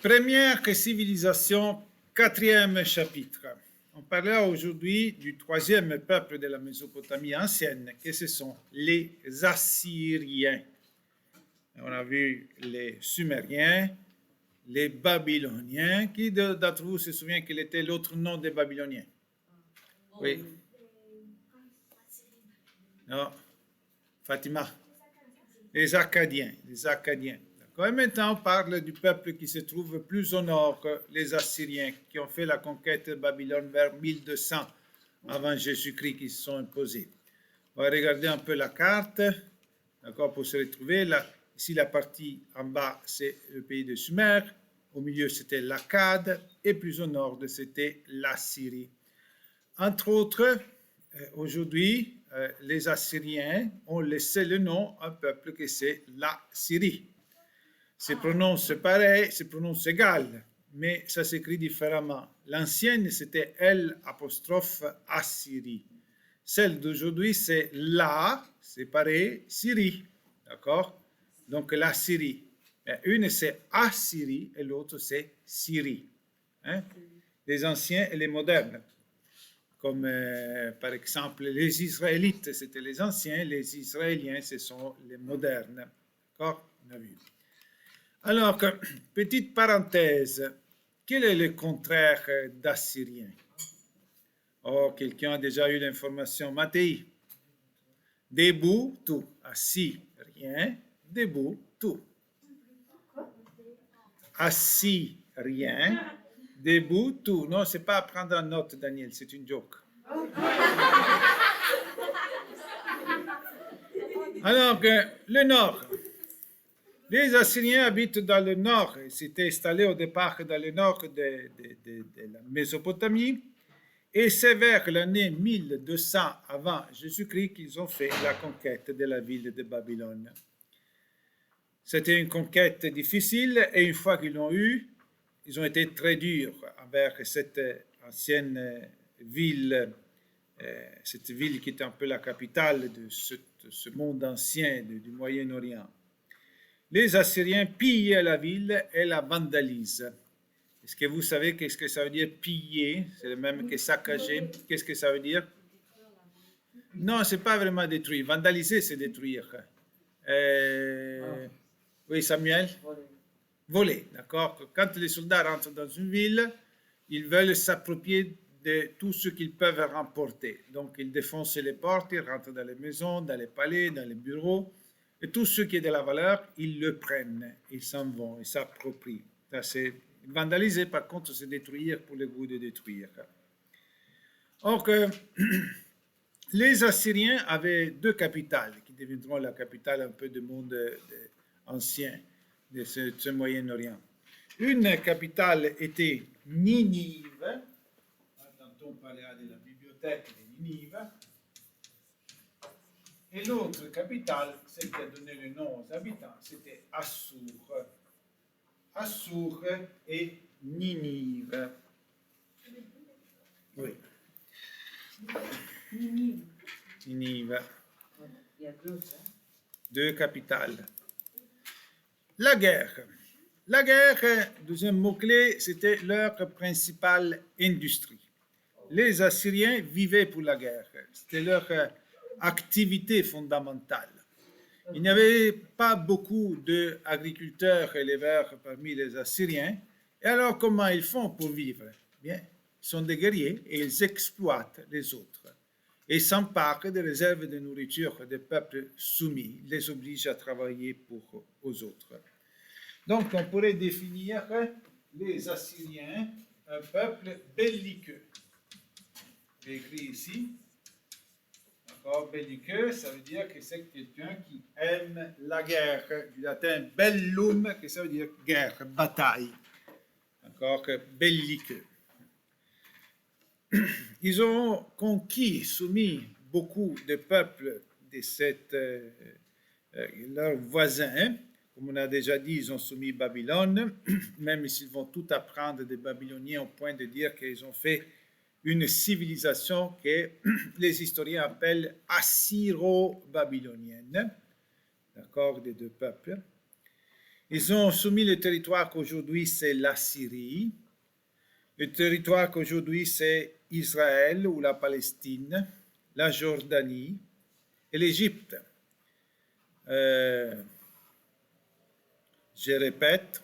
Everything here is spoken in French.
Première civilisation, quatrième chapitre. On parlera aujourd'hui du troisième peuple de la Mésopotamie ancienne, que ce sont les Assyriens. On a vu les Sumériens, les Babyloniens. Qui d'entre vous se souvient quel était l'autre nom des Babyloniens? Oui. Non. Fatima. Les Akkadiens. Les Akkadiens. Et maintenant, on parle du peuple qui se trouve plus au nord, les Assyriens, qui ont fait la conquête de Babylone vers 1200 avant Jésus-Christ, qui se sont imposés. On va regarder un peu la carte, d'accord, pour se retrouver. Là, ici, la partie en bas, c'est le pays de Sumer. Au milieu, c'était l'Akkad. Et plus au nord, c'était l'Assyrie. Entre autres, aujourd'hui, les Assyriens ont laissé le nom à un peuple que c'est la Syrie. Se prononce pareil, se prononce égal, mais ça s'écrit différemment. L'ancienne, c'était L apostrophe Assyrie. Celle d'aujourd'hui, c'est La, séparé, Syrie. D'accord? Donc la Syrie. Une, c'est Assyrie et l'autre, c'est Syrie. Hein? Les anciens et les modernes. Comme par exemple les Israélites, c'était les anciens, les Israéliens, ce sont les modernes. D'accord? On a vu. Alors, petite parenthèse, quel est le contraire d'assyrien? Oh, quelqu'un a déjà eu l'information. Mathéi. Debout, tout. Assis, rien. Debout, tout. Assis, rien. Debout, tout. Non, c'est pas à prendre en note, Daniel, c'est une joke. Alors, le nord. Les Assyriens habitent dans le nord. Ils s'étaient installés au départ dans le nord de la Mésopotamie. Et c'est vers l'année 1200 avant Jésus-Christ qu'ils ont fait la conquête de la ville de Babylone. C'était une conquête difficile et une fois qu'ils l'ont eue, ils ont été très durs envers cette ancienne ville, cette ville qui était un peu la capitale de ce monde ancien du Moyen-Orient. Les Assyriens pillent la ville et la vandalisent. Est-ce que vous savez qu'est-ce que ça veut dire piller? C'est le même que saccager. Qu'est-ce que ça veut dire? Non, ce n'est pas vraiment détruire. Vandaliser, c'est détruire. Oui, Samuel? Voler, d'accord. Quand les soldats rentrent dans une ville, ils veulent s'approprier de tout ce qu'ils peuvent remporter. Donc, ils défoncent les portes, ils rentrent dans les maisons, dans les palais, dans les bureaux. Et tout ce qui est de la valeur, ils le prennent, ils s'en vont, ils s'approprient. Ça, c'est vandaliser, par contre, c'est détruire pour le goût de détruire. Or, les Assyriens avaient deux capitales, qui deviendront la capitale un peu du monde ancien, de ce Moyen-Orient. Une capitale était Ninive, tantôt on parlera de la bibliothèque de Ninive, et l'autre capitale, celle qui a donné le nom aux habitants, c'était Assur. Assur et Ninive. Oui. Ninive. Il y a deux capitales. La guerre. La guerre, deuxième mot-clé, c'était leur principale industrie. Les Assyriens vivaient pour la guerre. C'était leur activité fondamentale. Il n'y avait pas beaucoup d'agriculteurs éleveurs parmi les Assyriens. Et alors, comment ils font pour vivre? Bien, ils sont des guerriers et ils exploitent les autres. Et s'emparent des réserves de nourriture des peuples soumis, ils les obligent à travailler aux autres. Donc, on pourrait définir les Assyriens un peuple belliqueux. J'ai écrit ici. Belliqueux, ça veut dire que c'est quelqu'un qui aime la guerre. Du latin bellum, que ça veut dire guerre, bataille. D'accord, belliqueux. Ils ont conquis, soumis beaucoup de peuples de leurs voisins. Comme on a déjà dit, ils ont soumis Babylone, même s'ils vont tout apprendre des Babyloniens au point de dire qu'ils ont fait une civilisation que les historiens appellent assyro-babylonienne, d'accord, des deux peuples. Ils ont soumis le territoire qu'aujourd'hui c'est la Syrie, le territoire qu'aujourd'hui c'est Israël ou la Palestine, la Jordanie et l'Égypte. Je répète,